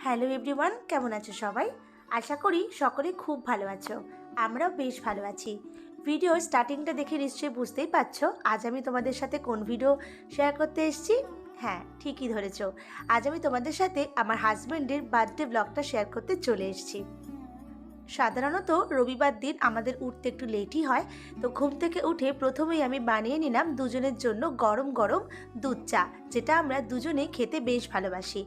Hello everyone, কেমন আছো সবাই? আশা করি সকলে খুব ভালো আছো। আমরাও বেশ ভালো আছি। ভিডিও স্টার্টিংটা দেখে নিশ্চয়ই বুঝতেই পারছো আজ আমি তোমাদের সাথে কোন ভিডিও শেয়ার করতে এসেছি। হ্যাঁ, ঠিকই ধরেছো। আজ আমি তোমাদের সাথে আমার হাজব্যান্ডের বার্থডে ব্লগটা শেয়ার করতে চলে এসেছি। সাধারণত রবিবার দিন আমাদের উঠতে একটু লেটই হয়, তো ঘুম থেকে উঠে প্রথমেই আমি বানিয়ে নিলাম দুজনের জন্য গরম গরম দুধ চা, যেটা আমরা দুজনেই খেতে বেশ ভালোবাসি।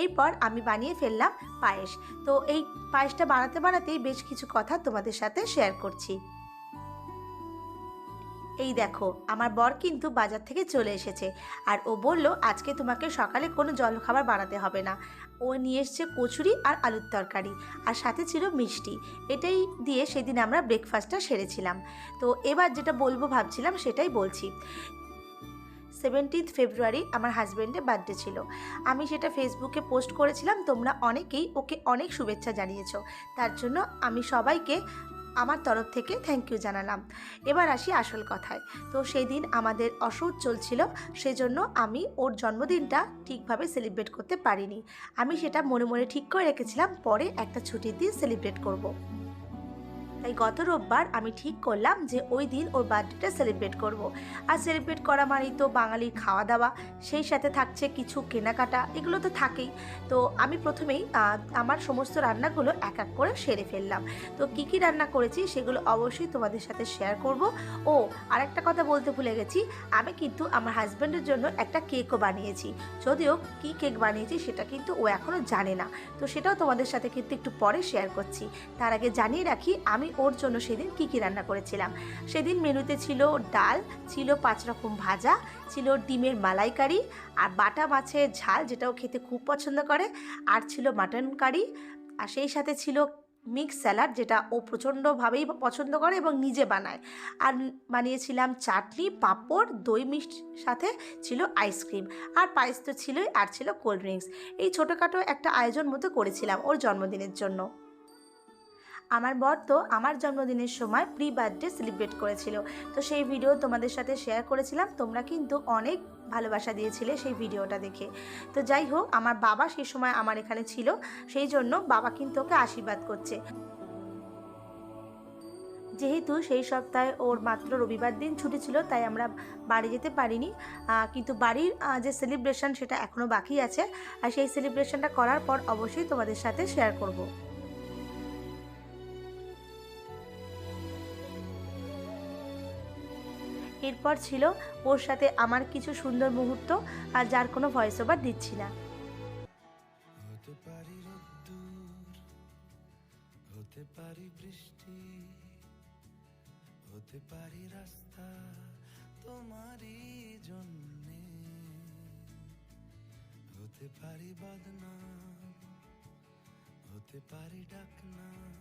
এরপর আমি বানিয়ে ফেললাম পায়েস। তো এই পায়েসটা বানাতে বানাতেই বেশ কিছু কথা তোমাদের সাথে শেয়ার করছি। এই দেখো, আমার বর কিন্তু বাজার থেকে চলে এসেছে, আর ও বলল আজকে তোমাকে সকালে কোনো জলখাবার বানাতে হবে না। ও নিয়ে এসছে কচুরি আর আলুর তরকারি, আর সাথে ছিল মিষ্টি। এটাই দিয়ে সেদিন আমরা ব্রেকফাস্টটা সেরেছিলাম। তো এবার যেটা বলবো ভাবছিলাম সেটাই বলছি। 17 ফেব্রুয়ারি আমার হাজব্যান্ডের বার্থডে ছিল। আমি সেটা ফেসবুকে পোস্ট করেছিলাম, তোমরা অনেকেই ওকে অনেক শুভেচ্ছা জানিয়েছো। তার জন্য আমি সবাইকে আমার তরফ থেকে থ্যাংক ইউ জানালাম। এবার আসি আসল কথায়। তো সেই দিন আমাদের অসুখ চলছিল, সেজন্য আমি ওর জন্মদিনটা ঠিকভাবে সেলিব্রেট করতে পারিনি। আমি সেটা মনে মনে ঠিক করে রেখেছিলাম পরে একটা ছুটির দিন সেলিব্রেট করব। তাই গত রোববার আমি ঠিক করলাম যে ওই দিন ওর বার্থডেটা সেলিব্রেট করব। আর সেলিব্রেট করা মানেই তো বাঙালির খাওয়া দাওয়া, সেই সাথে থাকছে কিছু কেনাকাটা, এগুলো তো থাকেই। তো আমি প্রথমেই আমার সমস্ত রান্নাগুলো এক এক করে সেরে ফেললাম। তো কী কী রান্না করেছি সেগুলো অবশ্যই তোমাদের সাথে শেয়ার করব। ও আরেকটা কথা বলতে ভুলে গেছি, আমি কিন্তু আমার হাজব্যান্ডের জন্য একটা কেকও বানিয়েছি। যদিও কী কেক বানিয়েছি সেটা কিন্তু ও এখনও জানে না, তো সেটাও তোমাদের সাথে কিন্তু একটু পরে শেয়ার করছি। তার আগে জানিয়ে রাখি আমি ওর জন্য সেদিন কী কী রান্না করেছিলাম। সেদিন মেনুতে ছিল ডাল, ছিল 5 রকম ভাজা, ছিল ডিমের মালাইকারি, আর বাটা মাছের ঝাল যেটাও খেতে খুব পছন্দ করে, আর ছিল মাটন কারি, আর সেই সাথে ছিল মিক্স স্যালাড যেটা ও প্রচণ্ডভাবেই পছন্দ করে এবং নিজে বানায়। আর বানিয়েছিলাম চাটনি, পাঁপড়, দই মিষ্টির সাথে ছিল আইসক্রিম, আর পায়েস তো ছিলই, আর ছিল কোল্ড ড্রিঙ্কস। এই ছোটোখাটো একটা আয়োজন মতো করেছিলাম ওর জন্মদিনের জন্য। আমার বর তো আমার জন্মদিনের সময় প্রি বার্থডে সেলিব্রেট করেছিল, তো সেই ভিডিও তোমাদের সাথে শেয়ার করেছিলাম। তোমরা কিন্তু অনেক ভালোবাসা দিয়েছিলে সেই ভিডিওটা দেখে। তো যাই হোক, আমার বাবা সেই সময় আমার এখানে ছিল, সেই জন্য বাবা কিন্তু ওকে আশীর্বাদ করছে। যেহেতু সেই সপ্তাহে ওর মাত্র রবিবার দিন ছুটি ছিল, তাই আমরা বাড়ি যেতে পারিনি। কিন্তু বাড়ির যে সেলিব্রেশন সেটা এখনও বাকি আছে, আর সেই সেলিব্রেশনটা করার পর অবশ্যই তোমাদের সাথে শেয়ার করব। এরপর ছিল ওর সাথে আমার কিছু সুন্দর মুহূর্ত, আর যার কোনো ভয়েস ওভার দিচ্ছি না। হতে পারি রোদ্দুর, হতে পারি বৃষ্টি, হতে পারি রাস্তা তোমারই জন্যে, হতে পারি বদনাম, হতে পারি ডাকনাম,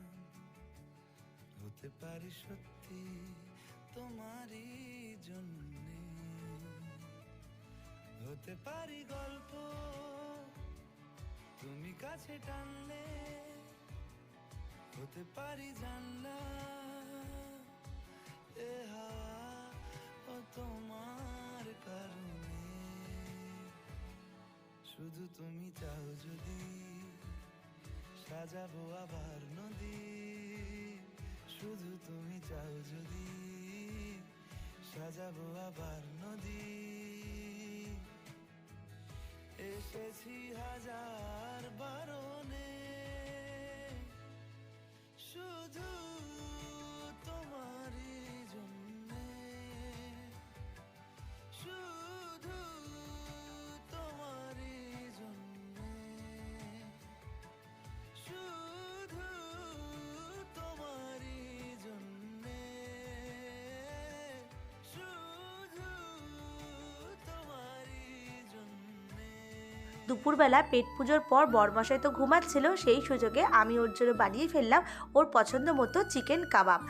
হতে পারি সত্যি তোমারই জন্যে, হতে পারি গল্প তুমি কাছে টানলে, হতে পারি জানলা এ হাওয়া ও তোমার কারণে, শুধু তুমি চাও যদি সাজাবো আবার নদী, শুধু তুমি চাও যদি সাজাবো আবার নদী, এসেছি হাজার বারণে, শুধু তোমারই জন্যে, শুধু তোমারই জন্যে, শুধু তোমারই জন্যে, শুধু তোমারই জন্যে। দুপুরবেলা পেট পুজোর পর বরমশাই তো ঘুমাচ্ছিল, সেই সুযোগে আমি ওর জন্য বানিয়ে ফেললাম ওর পছন্দ মতো চিকেন কাবাব।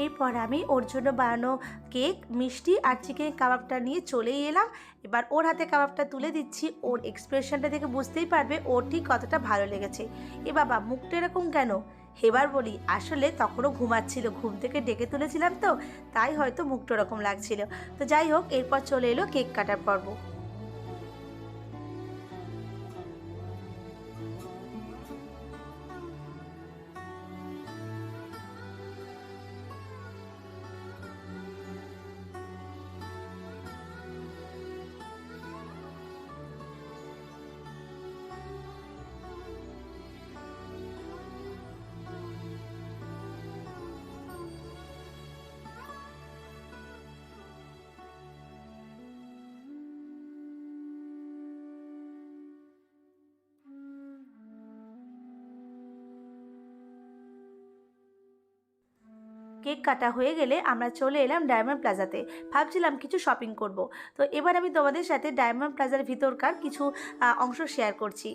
এরপর আমি ওর জন্য বানানো কেক, মিষ্টি আর চিকেন কাবাবটা নিয়ে চলেই এলাম। এবার ওর হাতে কাবাবটা তুলে দিচ্ছি। ওর এক্সপ্রেশনটা দেখে বুঝতেই পারবে ওর ঠিক কতটা ভালো লেগেছে। এ বাবা, মুখটা এরকম কেন? এবার বলি, আসলে তখনও ঘুমাচ্ছিল, ঘুম থেকে ডেকে তুলেছিলাম তো, তাই হয়তো মুখটা ওরকম লাগছিল। তো যাই হোক, এরপর চলে এলো কেক কাটার পর্ব। কেক কাটা হয়ে গেলে আমরা চলে এলাম ডায়মন্ড প্লাজাতে। ভাবছিলাম কিছু শপিং করব। তো এবার আমি তোমাদের সাথে ডায়মন্ড প্লাজার ভিতরকার কিছু অংশ শেয়ার করছি।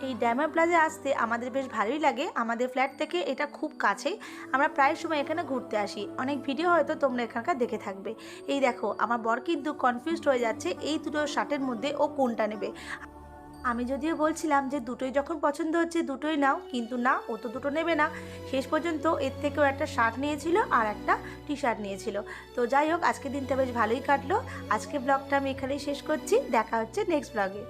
এই ডায়মন্ড প্লাজায় আসতে আমাদের বেশ ভালোই লাগে। আমাদের ফ্ল্যাট থেকে এটা খুব কাছে, আমরা প্রায় সময় এখানে ঘুরতে আসি। অনেক ভিডিও হয়তো তোমরা এখানকার দেখে থাকবে। এই দেখো, আমার বর কিন্তু কনফিউজড হয়ে যাচ্ছে এই দুটো শার্টের মধ্যে ও কোনটা নেবে। আমি যদিও বলছিলাম যে দুটোই যখন পছন্দ হচ্ছে দুটোই নাও, কিন্তু না, ও তো দুটো নেবে না। শেষ পর্যন্ত এর থেকেও একটা শার্ট নিয়েছিল আর একটা টি শার্ট নিয়েছিল। তো যাই হোক, আজকের দিনটা বেশ ভালোই কাটলো। আজকে ব্লগটা আমি এখানেই শেষ করছি। দেখা হচ্ছে নেক্সট ব্লগে।